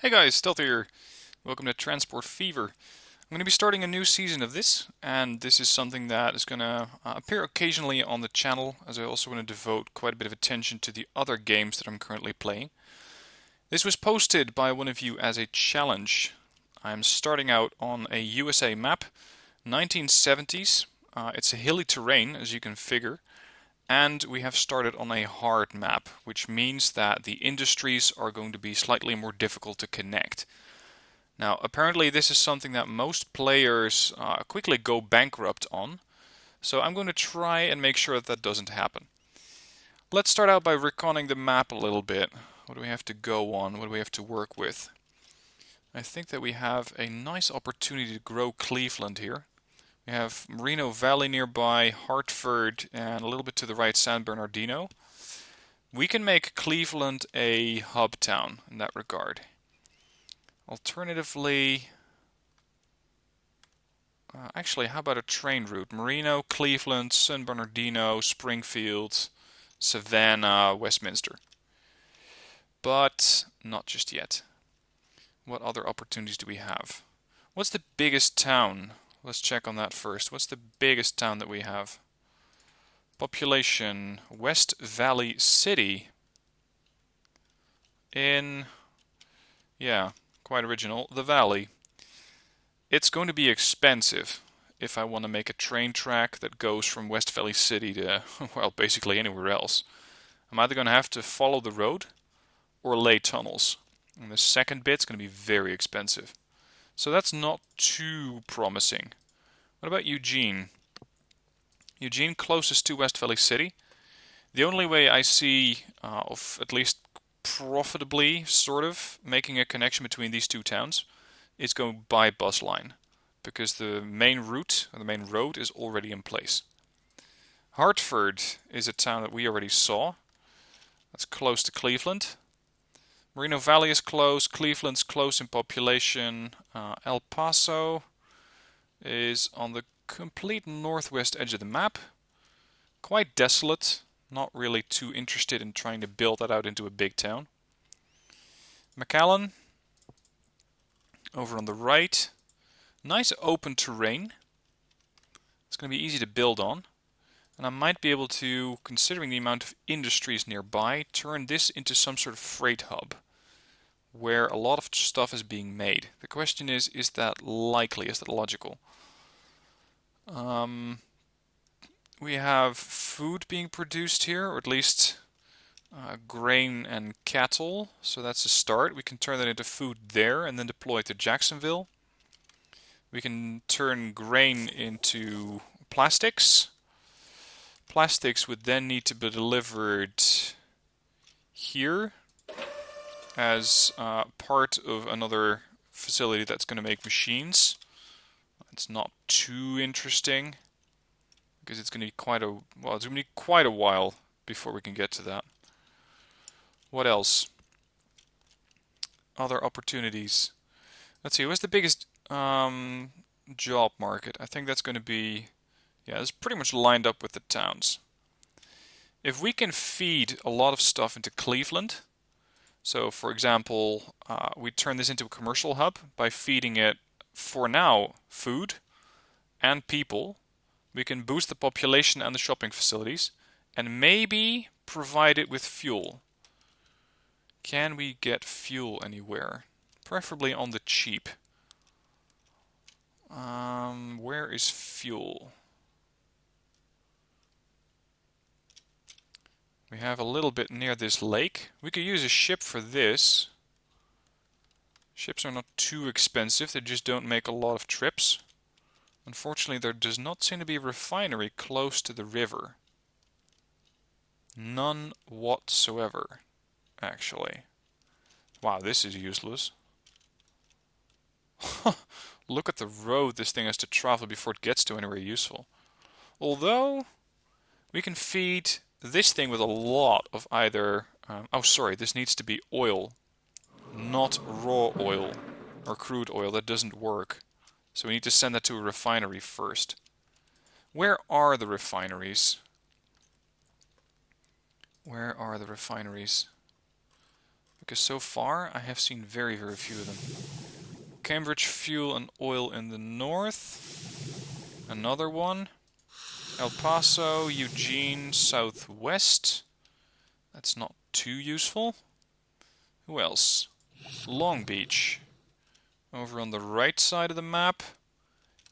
Hey guys, Stealth here. Welcome to Transport Fever. I'm going to be starting a new season of this, and this is something that is going to appear occasionally on the channel, as I also want to devote quite a bit of attention to the other games that I'm currently playing. This was posted by one of you as a challenge. I'm starting out on a USA map, 1970s. It's a hilly terrain, as you can figure. And we have started on a hard map, which means that the industries are going to be slightly more difficult to connect. Now, apparently this is something that most players quickly go bankrupt on, so I'm going to try and make sure that that doesn't happen. Let's start out by reconning the map a little bit. What do we have to go on? What do we have to work with? I think that we have a nice opportunity to grow Cleveland here. We have Merino Valley nearby, Hartford, and a little bit to the right, San Bernardino. We can make Cleveland a hub town in that regard. Alternatively, actually, how about a train route? Merino, Cleveland, San Bernardino, Springfield, Savannah, Westminster. But not just yet. What other opportunities do we have? What's the biggest town? Let's check on that first. What's the biggest town that we have? Population, West Valley City. Yeah, quite original, the Valley. It's going to be expensive if I want to make a train track that goes from West Valley City to, well, basically anywhere else. I'm either going to have to follow the road or lay tunnels. And the second bit's going to be very expensive. So that's not too promising. What about Eugene? Eugene, closest to West Valley City. The only way I see of at least profitably, sort of, making a connection between these two towns is going by bus line, because the main route, or the main road, is already in place. Hartford is a town that we already saw. That's close to Cleveland. Merino Valley is close. Cleveland's close in population. El Paso is on the complete northwest edge of the map. Quite desolate. Not really too interested in trying to build that out into a big town. McAllen, over on the right. Nice open terrain. It's going to be easy to build on. And I might be able to, considering the amount of industries nearby, turn this into some sort of freight hub where a lot of stuff is being made. The question is that likely? Is that logical? We have food being produced here, or at least grain and cattle, so that's a start. We can turn that into food there and then deploy it to Jacksonville. We can turn grain into plastics. Plastics would then need to be delivered here as part of another facility that's going to make machines. It's not too interesting because it's going to be it's going to be quite a while before we can get to that. What else? Other opportunities. Let's see, what's the biggest job market? I think that's going to be, yeah, it's pretty much lined up with the towns. If we can feed a lot of stuff into Cleveland, so for example, we turn this into a commercial hub by feeding it, for now, food and people. We can boost the population and the shopping facilities, and maybe provide it with fuel. Can we get fuel anywhere? Preferably on the cheap. Where is fuel? We have a little bit near this lake. We could use a ship for this. Ships are not too expensive, they just don't make a lot of trips. Unfortunately, there does not seem to be a refinery close to the river. None whatsoever, actually. Wow, this is useless. Look at the road this thing has to travel before it gets to anywhere useful. Although, we can feed this thing with a lot of either... oh, sorry, this needs to be oil, not raw oil or crude oil. That doesn't work. So we need to send that to a refinery first. Where are the refineries? Where are the refineries? Because so far I have seen very, very few of them. Cambridge Fuel and Oil in the north. Another one. El Paso, Eugene, southwest. That's not too useful. Who else? Long Beach. Over on the right side of the map.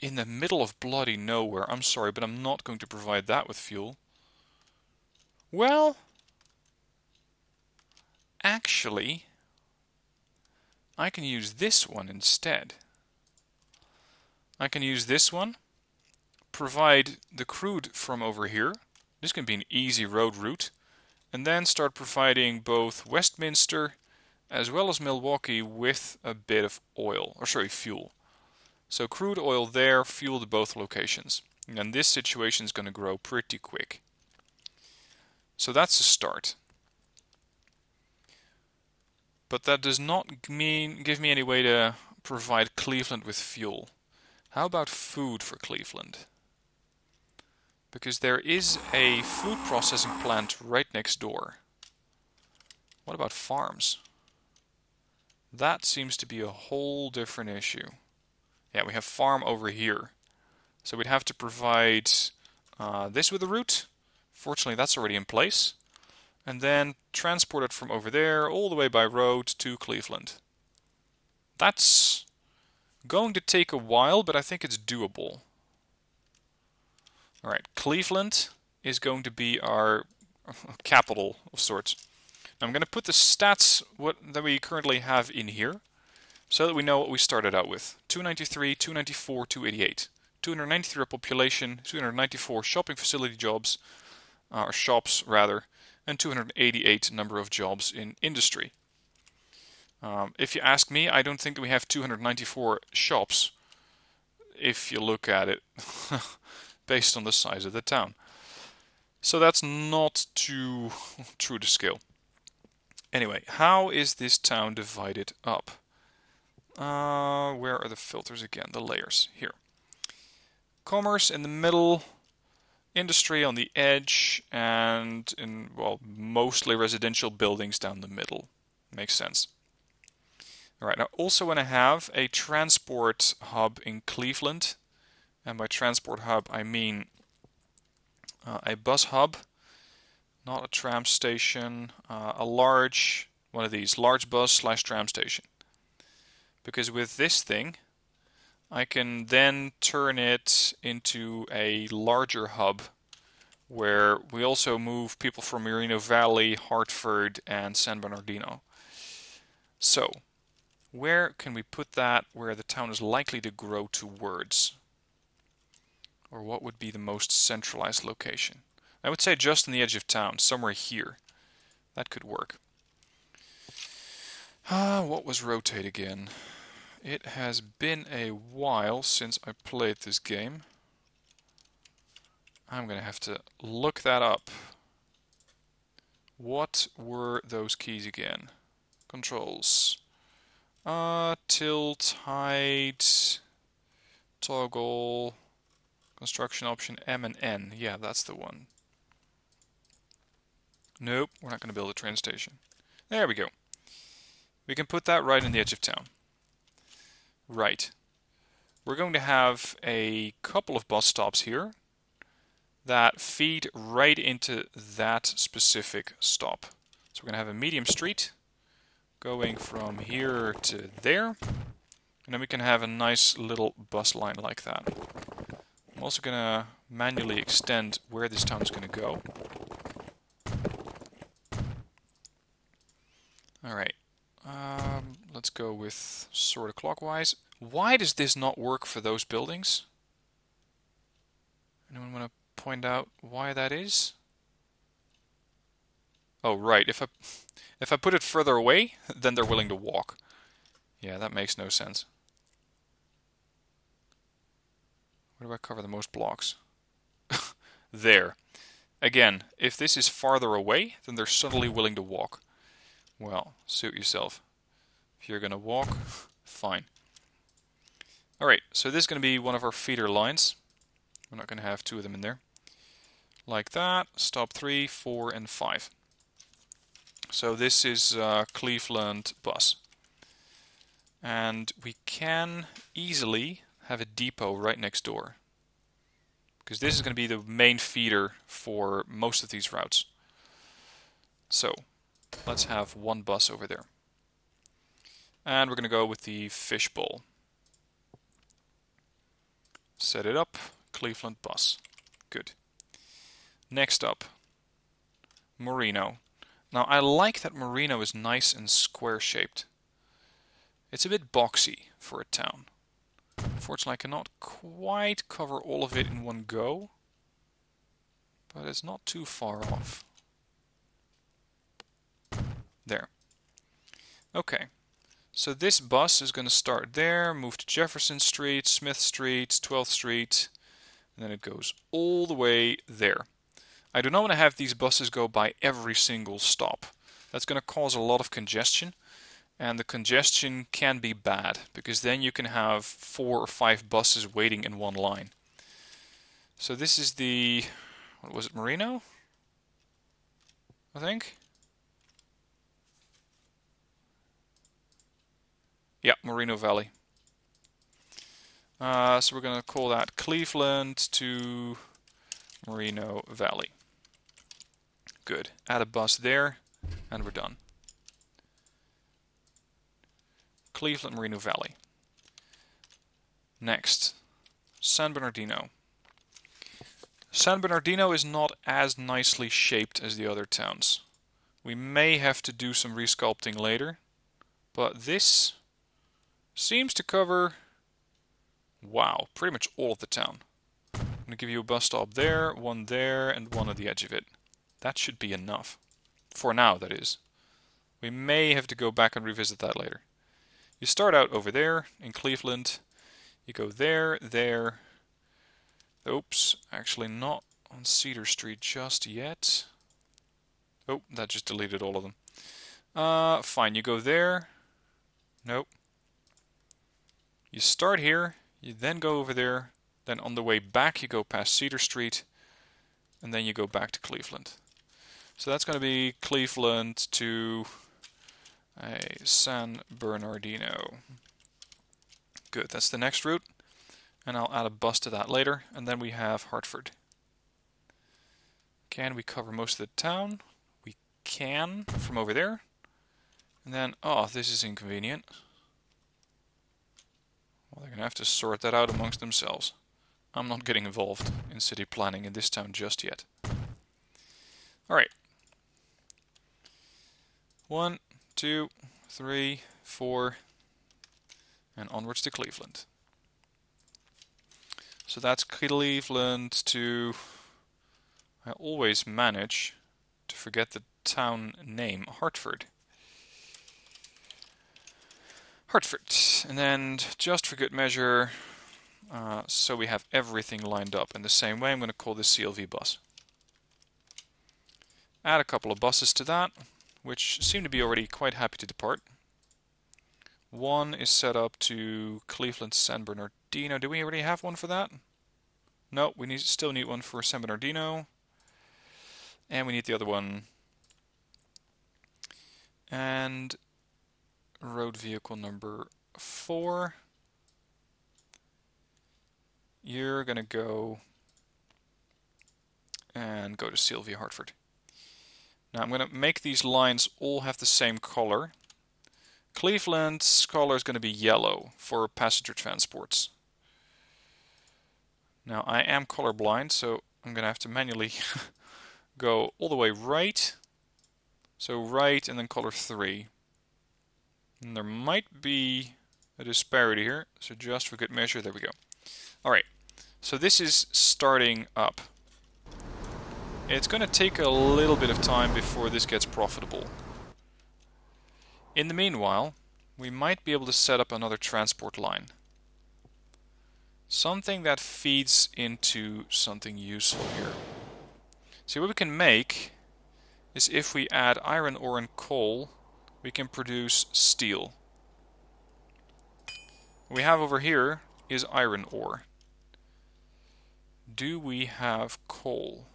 In the middle of bloody nowhere. I'm sorry, but I'm not going to provide that with fuel. Well, actually, I can use this one instead. I can use this one, provide the crude from over here. This can be an easy road route. And then start providing both Westminster as well as Milwaukee with a bit of oil, or sorry, fuel. So crude oil there, fuel to both locations. And this situation is going to grow pretty quick. So that's a start. But that does not give me any way to provide Cleveland with fuel. How about food for Cleveland? Because there is a food processing plant right next door. What about farms? That seems to be a whole different issue. Yeah, we have farm over here. So we'd have to provide this with a route. Fortunately, that's already in place. And then transport it from over there all the way by road to Cleveland. That's going to take a while, but I think it's doable. Alright, Cleveland is going to be our capital of sorts. Now I'm going to put the stats that we currently have in here, so that we know what we started out with. 293, 294, 288. 293 population, 294 shopping facility jobs, or shops rather, and 288 number of jobs in industry. If you ask me, I don't think that we have 294 shops, if you look at it, based on the size of the town. So that's not too true to scale. Anyway, how is this town divided up? Where are the filters again? The layers. Here. Commerce in the middle, industry on the edge, and mostly residential buildings down the middle. Makes sense. Alright, I also want to have a transport hub in Cleveland. And by transport hub, I mean a bus hub, not a tram station, a large, one of these, large bus / tram station. Because with this thing, I can then turn it into a larger hub where we also move people from Moreno Valley, Hartford, and San Bernardino. So, where can we put that where the town is likely to grow towards? Or what would be the most centralized location? I would say just on the edge of town, somewhere here. That could work. What was rotate again? It has been a while since I played this game. I'm going to have to look that up. What were those keys again? Controls. Tilt, height, toggle, construction option M and N. Yeah, that's the one. Nope, we're not going to build a train station. There we go. We can put that right in the edge of town. Right. We're going to have a couple of bus stops here that feed right into that specific stop. So we're going to have a medium street going from here to there. And then we can have a nice little bus line like that. I'm also going to manually extend where this town is going to go. Alright. Let's go with sort of clockwise. Why does this not work for those buildings? Anyone want to point out why that is? Oh, right. If I put it further away, then they're willing to walk. Yeah, that makes no sense. Where do I cover the most blocks? There. Again, if this is farther away, then they're suddenly willing to walk. Well, suit yourself. If you're going to walk, fine. Alright, so this is going to be one of our feeder lines. We're not going to have two of them in there. Like that. Stop 3, 4, and 5. So this is Cleveland bus. And we can easily have a depot right next door, because this is going to be the main feeder for most of these routes. So let's have one bus over there. And we're going to go with the fishbowl. Set it up, Cleveland bus. Good. Next up, Merino. Now I like that Merino is nice and square shaped. It's a bit boxy for a town. Unfortunately, I cannot quite cover all of it in one go, but it's not too far off. There. Okay, so this bus is going to start there, move to Jefferson Street, Smith Street, 12th Street, and then it goes all the way there. I do not want to have these buses go by every single stop. That's going to cause a lot of congestion. And the congestion can be bad, because then you can have 4 or 5 buses waiting in one line. So this is the, what was it, Merino? I think? Yeah, Merino Valley. So we're going to call that Cleveland to Merino Valley. Good. Add a bus there, and we're done. Cleveland, Merino Valley. Next, San Bernardino. San Bernardino is not as nicely shaped as the other towns. We may have to do some resculpting later, but this seems to cover, wow, pretty much all of the town. I'm going to give you a bus stop there, one there, and one at the edge of it. That should be enough. For now, that is. We may have to go back and revisit that later. You start out over there in Cleveland, you go there, there. Oops, actually not on Cedar Street just yet. Oh, that just deleted all of them. Fine, you go there. Nope. You start here, you then go over there, then on the way back you go past Cedar Street, and then you go back to Cleveland. So that's going to be Cleveland to San Bernardino. Good, that's the next route, and I'll add a bus to that later, and then we have Hartford. Can we cover most of the town? We can, from over there. And then, oh, this is inconvenient. Well, they're going to have to sort that out amongst themselves. I'm not getting involved in city planning in this town just yet. Alright. 1, 2, 3, 4, and onwards to Cleveland. So that's Cleveland to... I always manage to forget the town name, Hartford. Hartford. And then, just for good measure, so we have everything lined up in the same way, I'm going to call this CLV bus. Add a couple of buses to that, which seem to be already quite happy to depart. One is set up to Cleveland San Bernardino. Do we already have one for that? No, we still need one for San Bernardino. And we need the other one. And road vehicle number 4. You're going to go and go to CLV Hartford. Now I'm going to make these lines all have the same color. Cleveland's color is going to be yellow for passenger transports. Now I am colorblind, so I'm going to have to manually go all the way right. So right and then color 3. And there might be a disparity here, so just for good measure, there we go. Alright, so this is starting up. It's going to take a little bit of time before this gets profitable. In the meanwhile, we might be able to set up another transport line. Something that feeds into something useful here. See, what we can make is if we add iron ore and coal, we can produce steel. What we have over here is iron ore. Do we have coal?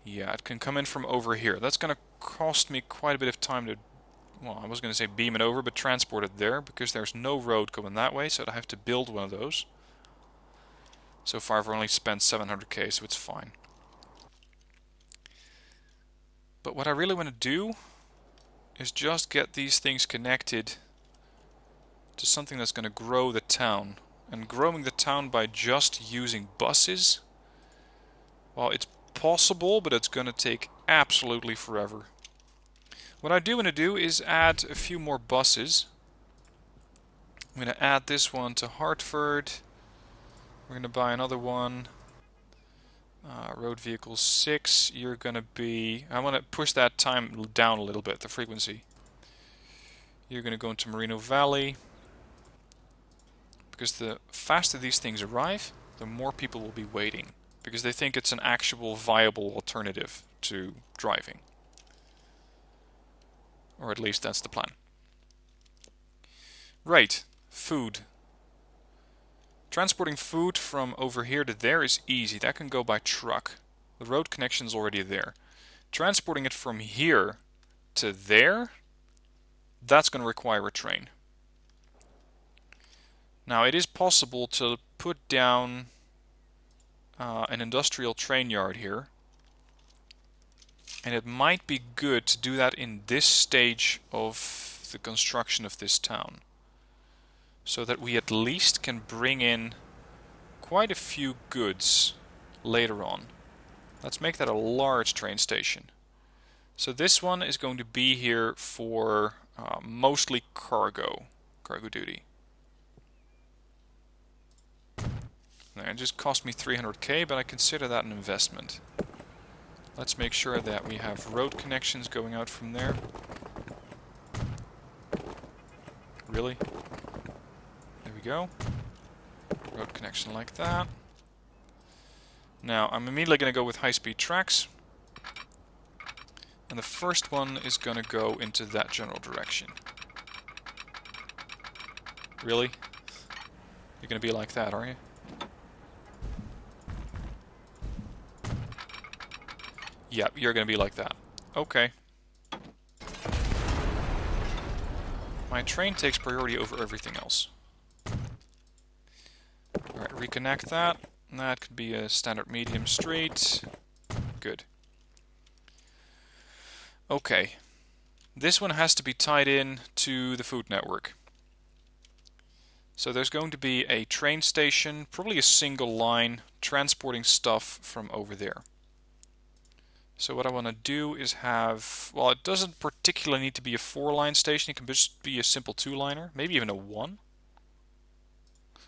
Yeah, it can come in from over here. That's going to cost me quite a bit of time to, well, I was going to say beam it over, but transport it there, because there's no road going that way, so I have to build one of those. So far I've only spent 700k, so it's fine. But what I really want to do is just get these things connected to something that's going to grow the town. And growing the town by just using buses, well, it's possible, but it's going to take absolutely forever. What I do want to do is add a few more buses. I'm going to add this one to Hartford. We're going to buy another one. Road vehicle 6, you're going to be... I want to push that time down a little bit, the frequency. You're going to go into Merino Valley. Because the faster these things arrive, the more people will be waiting. Because they think it's an actual viable alternative to driving. Or at least that's the plan. Right, food. Transporting food from over here to there is easy. That can go by truck. The road connection's already there. Transporting it from here to there, that's going to require a train. Now it is possible to put down an industrial train yard here. And it might be good to do that in this stage of the construction of this town. So that we at least can bring in quite a few goods later on. Let's make that a large train station. So this one is going to be here for mostly cargo duty. Now, it just cost me 300k, but I consider that an investment. Let's make sure that we have road connections going out from there. Really? Go. Road connection like that. Now I'm immediately going to go with high-speed tracks. And the first one is going to go into that general direction. Really? You're going to be like that, are you? Yep, you're going to be like that. Okay. My train takes priority over everything else. Alright, reconnect that. That could be a standard medium street. Good. Okay. This one has to be tied in to the food network. So there's going to be a train station, probably a single line, transporting stuff from over there. So what I want to do is have... Well, it doesn't particularly need to be a 4-line station. It can just be a simple 2-liner. Maybe even a 1.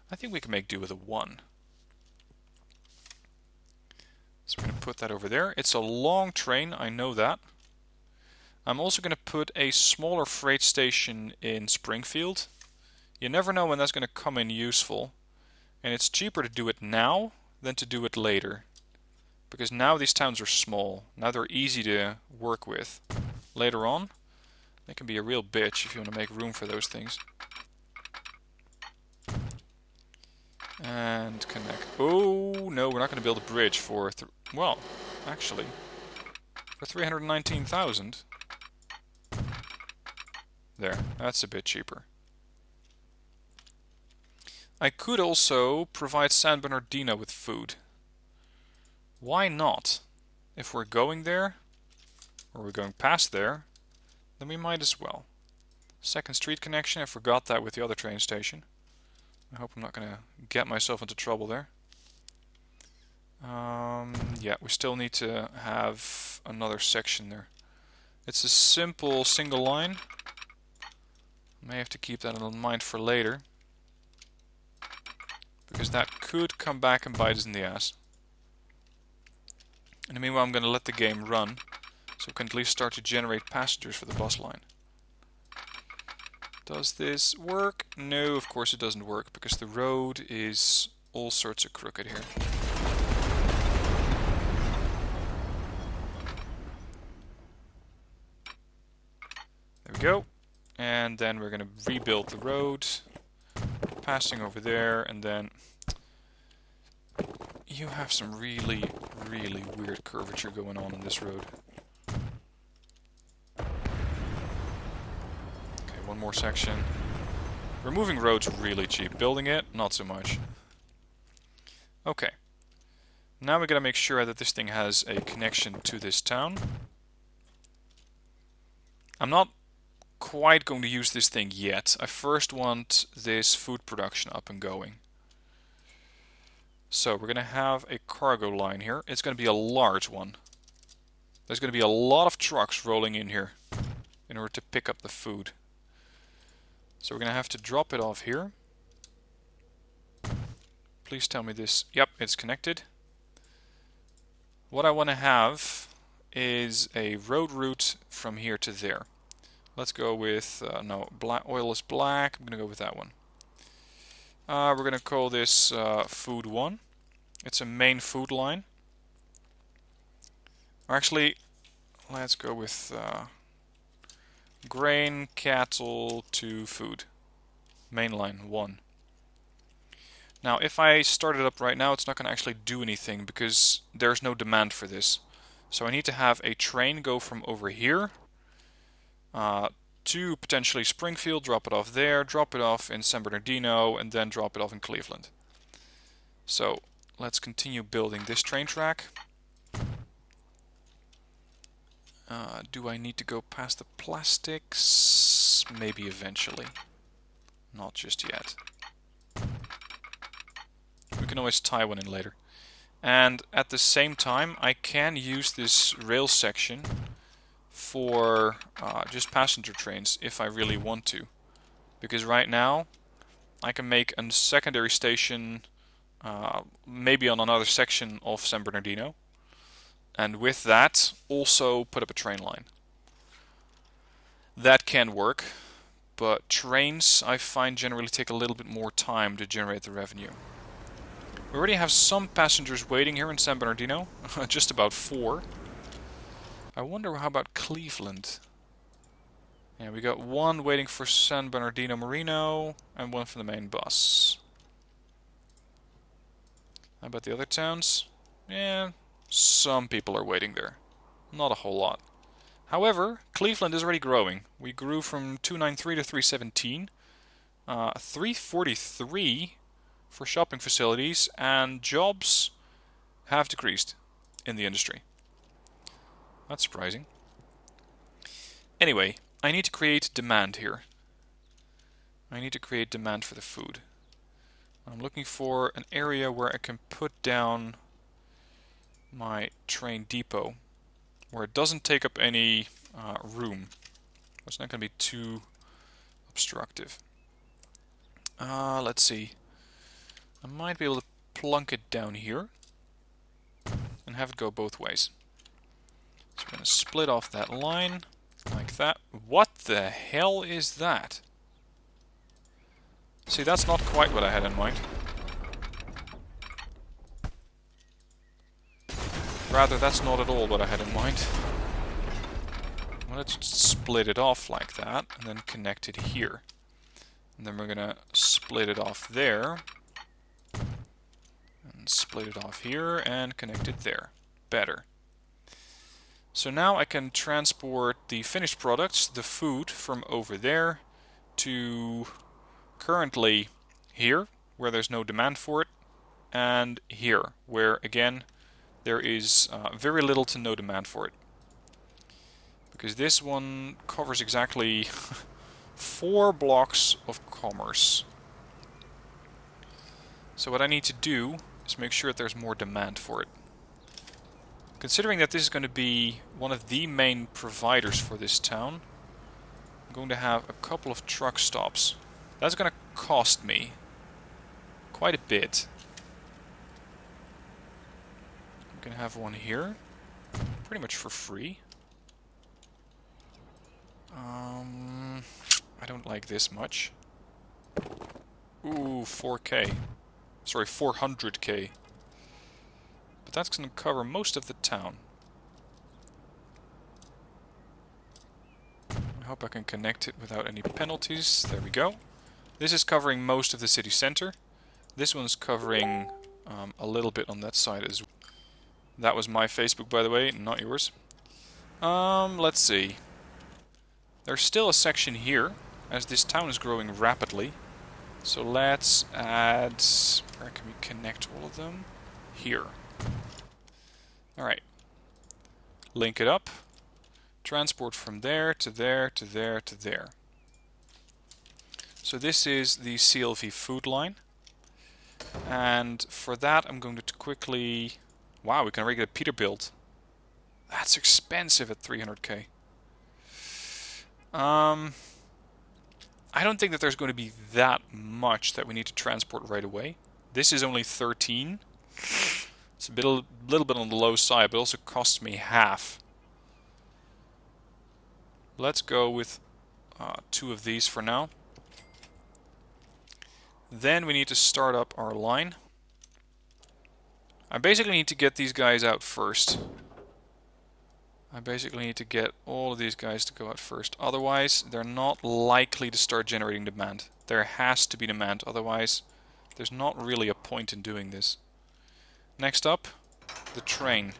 I think we can make do with a 1. So we're going to put that over there. It's a long train, I know that. I'm also going to put a smaller freight station in Springfield. You never know when that's going to come in useful. And it's cheaper to do it now than to do it later. Because now these towns are small. Now they're easy to work with. Later on, they can be a real bitch if you want to make room for those things. And connect. Oh, no, we're not going to build a bridge for... well, actually, for 319,000. There, that's a bit cheaper. I could also provide San Bernardino with food. Why not? If we're going there, or we're going past there, then we might as well. Second street connection, I forgot that with the other train station. I hope I'm not going to get myself into trouble there. Yeah, we still need to have another section there. It's a simple single line. May have to keep that in mind for later. Because that could come back and bite us in the ass. And meanwhile I'm going to let the game run, so we can at least start to generate passengers for the bus line. Does this work? No, of course it doesn't work, because the road is all sorts of crooked here. There we go. And then we're going to rebuild the road, passing over there, and then you have some really, Really weird curvature going on this road. Okay, one more section. Removing roads really cheap. Building it, not so much. Okay. Now we gotta make sure that this thing has a connection to this town. I'm not quite going to use this thing yet. I first want this food production up and going. So we're going to have a cargo line here. It's going to be a large one. There's going to be a lot of trucks rolling in here in order to pick up the food. So we're going to have to drop it off here. Please tell me this. Yep, it's connected. What I want to have is a road route from here to there. Let's go with, no, oil is black. I'm going to go with that one. We're going to call this Food 1. It's a main food line. Or actually, let's go with grain, cattle to food. Main line 1. Now, if I start it up right now, it's not going to actually do anything because there's no demand for this. So I need to have a train go from over here to potentially Springfield, drop it off there, drop it off in San Bernardino, and then drop it off in Cleveland. So let's continue building this train track. Do I need to go past the plastics? Maybe eventually. Not just yet. We can always tie one in later. And at the same time, I can use this rail section for just passenger trains if I really want to. Because right now, I can make a secondary station maybe on another section of San Bernardino. And with that, also put up a train line. That can work, but trains I find generally take a little bit more time to generate the revenue. We already have some passengers waiting here in San Bernardino, just about 4. I wonder how about Cleveland. Yeah, we got 1 waiting for San Bernardino Marino, and 1 for the main bus. How about the other towns? Yeah, some people are waiting there. Not a whole lot. However, Cleveland is already growing. We grew from 293 to 317. 343 for shopping facilities, and jobs have decreased in the industry. That's surprising. Anyway, I need to create demand here. I need to create demand for the food. I'm looking for an area where I can put down my train depot, where it doesn't take up any room. It's not going to be too obstructive. Let's see. I might be able to plunk it down here and have it go both ways. So we're going to split off that line like that. What the hell is that? See, that's not quite what I had in mind. Rather, that's not at all what I had in mind. Well, let's split it off like that and then connect it here. And then we're going to split it off there. And split it off here and connect it there. Better. So now I can transport the finished products, the food, from over there to currently here, where there's no demand for it, and here, where again there is very little to no demand for it. Because this one covers exactly 4 blocks of commerce. So what I need to do is make sure that there's more demand for it. Considering that this is going to be one of the main providers for this town, I'm going to have a couple of truck stops. That's going to cost me quite a bit. I'm going to have one here, pretty much for free. I don't like this much. Ooh, 4K. Sorry, 400K. But that's going to cover most of the town. I hope I can connect it without any penalties. There we go. This is covering most of the city center. This one's covering a little bit on that side as well. That was my Facebook, by the way, not yours. Let's see. There's still a section here, as this town is growing rapidly. So let's add... Where can we connect all of them? Here. Alright. Link it up. Transport from there to there to there to there. So this is the CLV food line. And for that I'm going to quickly... Wow, we can already get a Peterbilt. That's expensive at 300k. I don't think that there's going to be that much that we need to transport right away. This is only 13. It's a little bit on the low side, but also costs me half. Let's go with 2 of these for now. Then we need to start up our line. I basically need to get these guys out first. I basically need to get all of these guys to go out first. Otherwise, they're not likely to start generating demand. There has to be demand, otherwise there's not really a point in doing this. Next up, the train.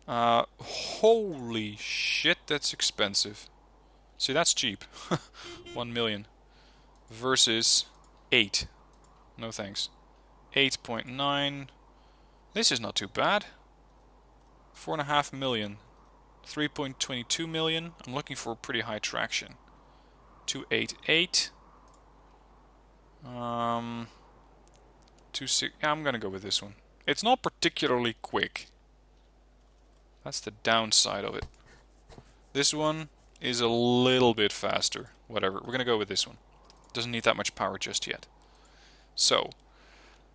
Holy shit, that's expensive. See, that's cheap. 1 million. Versus 8. No thanks. 8.9. This is not too bad. 4.5 million. 3.22 million. I'm looking for pretty high traction. 288. 26. Yeah, I'm gonna go with this one. It's not particularly quick. That's the downside of it. This one is a little bit faster. Whatever. We're gonna go with this one. Doesn't need that much power just yet. So,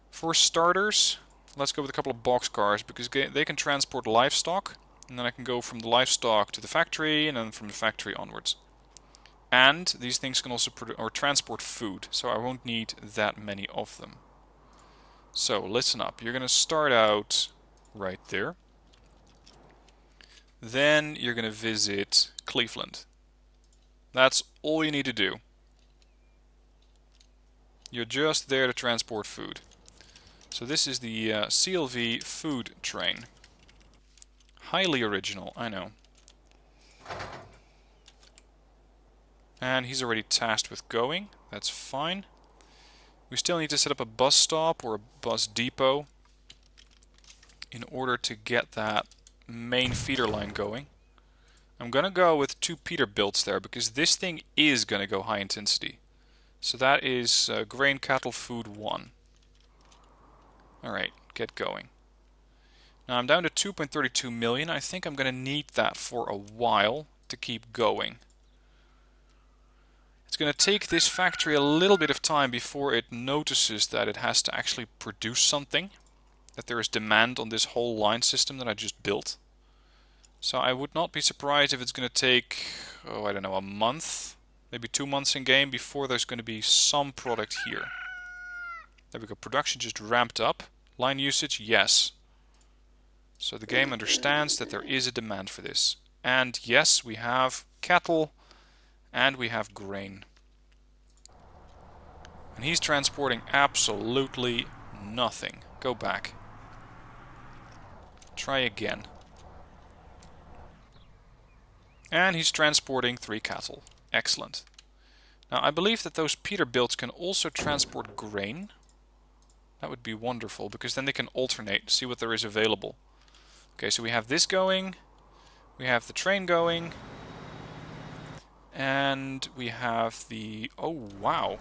for starters, let's go with a couple of boxcars because they can transport livestock, and then I can go from the livestock to the factory, and then from the factory onwards. And these things can also transport food, so I won't need that many of them. So, listen up. You're going to start out right there. Then you're going to visit Cleveland. That's all you need to do. You're just there to transport food. So this is the CLV food train. Highly original, I know. And he's already tasked with going. That's fine. We still need to set up a bus stop or a bus depot in order to get that main feeder line going. I'm gonna go with 2 Peterbilts there because this thing is gonna go high intensity. So that is grain, cattle, food 1. Alright, get going. Now I'm down to 2.32 million. I think I'm gonna need that for a while to keep going. It's going to take this factory a little bit of time before it notices that it has to actually produce something. That there is demand on this whole line system that I just built. So I would not be surprised if it's going to take, oh, I don't know, a month, maybe 2 months in game before there's going to be some product here. There we go, production just ramped up. Line usage, yes. So the game understands that there is a demand for this. And yes, we have cattle. And we have grain. And he's transporting absolutely nothing. Go back. Try again. And he's transporting 3 cattle. Excellent. Now I believe that those Peterbilts can also transport grain. That would be wonderful, because then they can alternate, see what there is available. Okay, so we have this going. We have the train going. And we have the... oh, wow.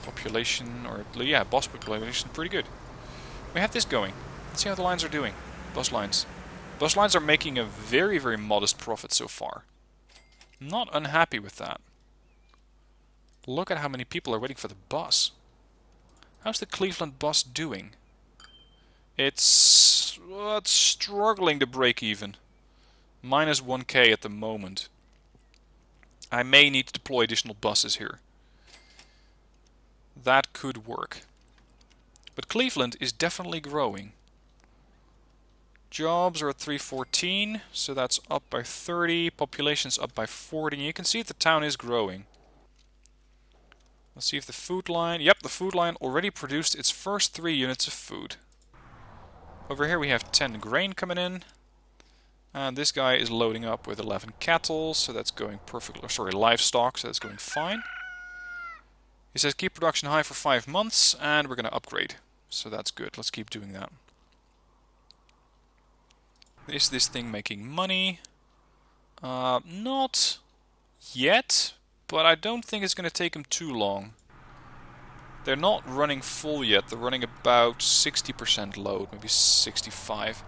Population, or... yeah, bus population, pretty good. We have this going. Let's see how the lines are doing. Bus lines. Bus lines are making a very, very modest profit so far. Not unhappy with that. Look at how many people are waiting for the bus. How's the Cleveland bus doing? It's struggling to break even. Minus 1k at the moment. I may need to deploy additional buses here. That could work. But Cleveland is definitely growing. Jobs are at 314, so that's up by 30. Population's up by 40. You can see the town is growing. Let's see if the food line... yep, the food line already produced its first 3 units of food. Over here we have 10 grain coming in. And this guy is loading up with 11 cattle, so that's going perfectly. Sorry, livestock, so that's going fine. He says keep production high for 5 months, and we're going to upgrade. So that's good. Let's keep doing that. Is this thing making money? Not yet, but I don't think it's going to take them too long. They're not running full yet. They're running about 60% load, maybe 65.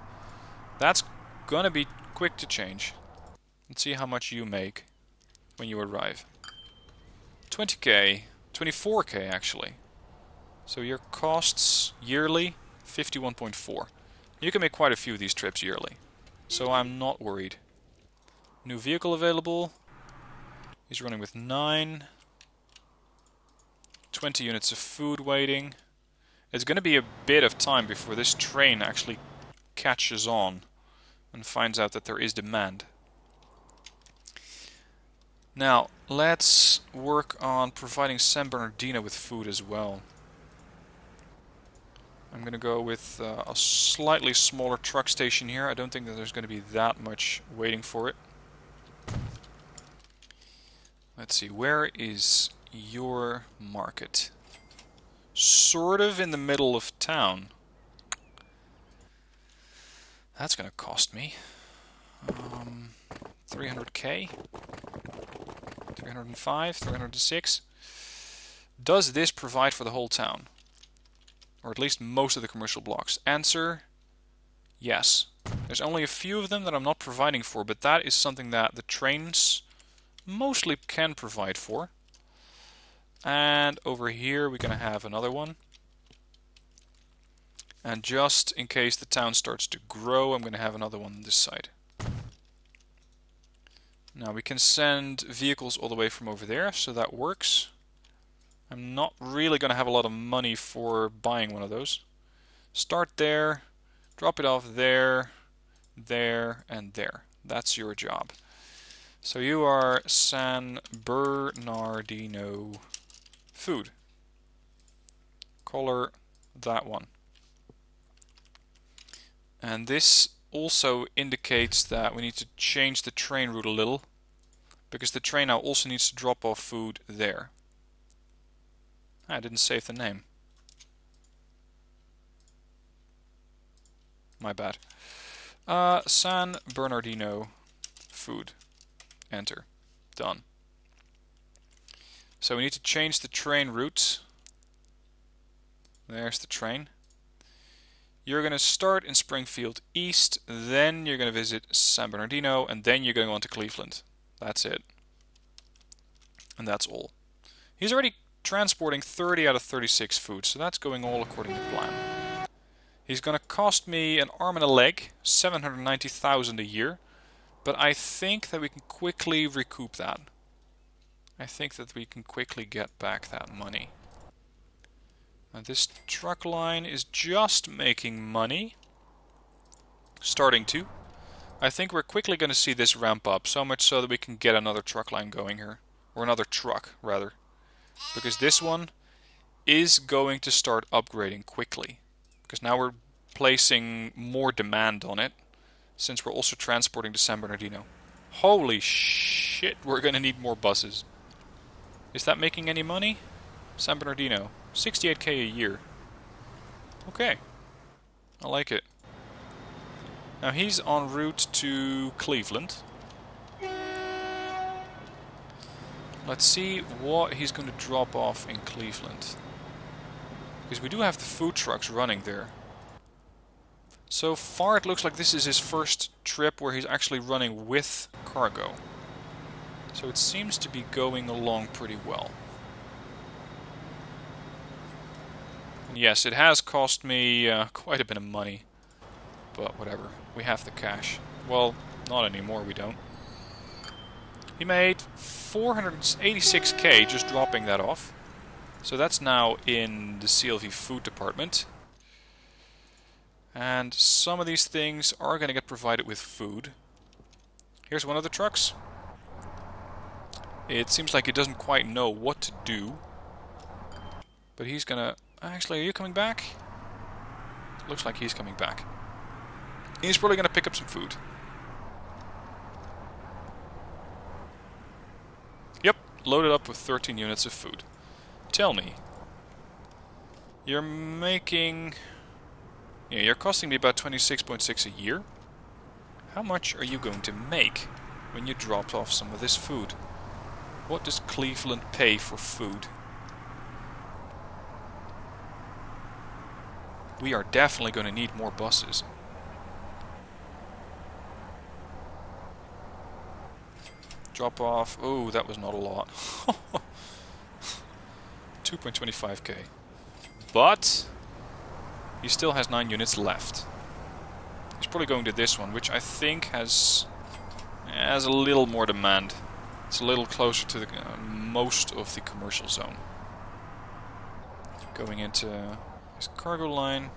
That's gonna be quick to change. Let's see how much you make when you arrive. 20k, 24k actually. So your costs yearly, 51.4. You can make quite a few of these trips yearly. So I'm not worried. New vehicle available. He's running with 9. 20 units of food waiting. It's going to be a bit of time before this train actually catches on and finds out that there is demand. Now, let's work on providing San Bernardino with food as well. I'm going to go with a slightly smaller truck station here. I don't think that there's going to be that much waiting for it. Let's see, where is your market? Sort of in the middle of town. That's gonna cost me 300k, 305, 306. Does this provide for the whole town? Or at least most of the commercial blocks? Answer, yes. There's only a few of them that I'm not providing for, but that is something that the trains mostly can provide for. And over here we're going to have another one. And just in case the town starts to grow, I'm going to have another one on this side. Now we can send vehicles all the way from over there, so that works. I'm not really going to have a lot of money for buying one of those. Start there, drop it off there, there, and there. That's your job. So you are San Bernardino food. Color that one. And this also indicates that we need to change the train route a little, because the train now also needs to drop off food there. I didn't save the name. My bad. San Bernardino food. Enter. Done. So we need to change the train route. There's the train. You're going to start in Springfield East, then you're going to visit San Bernardino, and then you're going on to Cleveland. That's it. And that's all. He's already transporting 30 out of 36 food, so that's going all according to plan. He's going to cost me an arm and a leg, 790,000 a year, but I think that we can quickly recoup that. I think that we can quickly get back that money. Now this truck line is just making money. Starting to. I think we're quickly going to see this ramp up, so much so that we can get another truck line going here. Or another truck, rather. Because this one is going to start upgrading quickly. Because now we're placing more demand on it, since we're also transporting to San Bernardino. Holy shit, we're going to need more buses. Is that making any money? San Bernardino. 68k a year. Okay. I like it. Now he's en route to Cleveland. Let's see what he's going to drop off in Cleveland. Because we do have the food trucks running there. So far it looks like this is his first trip where he's actually running with cargo. So it seems to be going along pretty well. And yes, it has cost me quite a bit of money. But whatever, we have the cash. Well, not anymore, we don't. He made 486k just dropping that off. So that's now in the CLV food department. And some of these things are going to get provided with food. Here's one of the trucks. It seems like he doesn't quite know what to do. But he's gonna... Actually, are you coming back? Looks like he's coming back. He's probably going to pick up some food. Yep, loaded up with 13 units of food. Tell me. You're making... Yeah, you're costing me about 26.6 a year. How much are you going to make when you drop off some of this food? What does Cleveland pay for food? We are definitely going to need more buses. Drop off. Oh, that was not a lot. 2.25k. But he still has 9 units left. He's probably going to this one, which I think has a little more demand. It's a little closer to the most of the commercial zone. Going into his cargo line.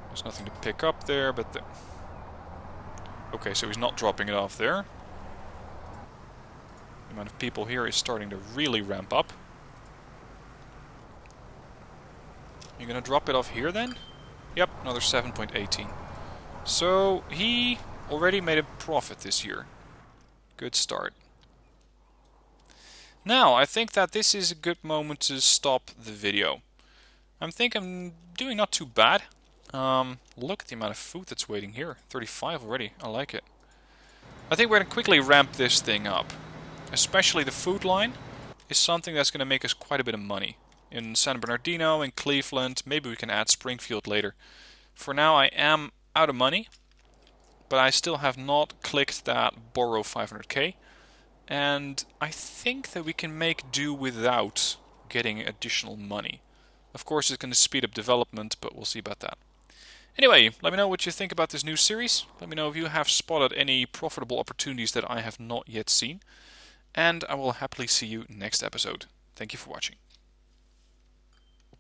There's nothing to pick up there, but okay, so he's not dropping it off there. The amount of people here is starting to really ramp up. You're gonna drop it off here then? Yep, another 7.18. So he already made a profit this year. Good start. Now, I think that this is a good moment to stop the video. I think I'm doing not too bad. Look at the amount of food that's waiting here. 35 already. I like it. I think we're going to quickly ramp this thing up. Especially the food line is something that's going to make us quite a bit of money. In San Bernardino, in Cleveland, maybe we can add Springfield later. For now I am out of money, but I still have not clicked that borrow 500k. And I think that we can make do without getting additional money. Of course it's going to speed up development, but we'll see about that. Anyway, let me know what you think about this new series. Let me know if you have spotted any profitable opportunities that I have not yet seen. And I will happily see you next episode. Thank you for watching.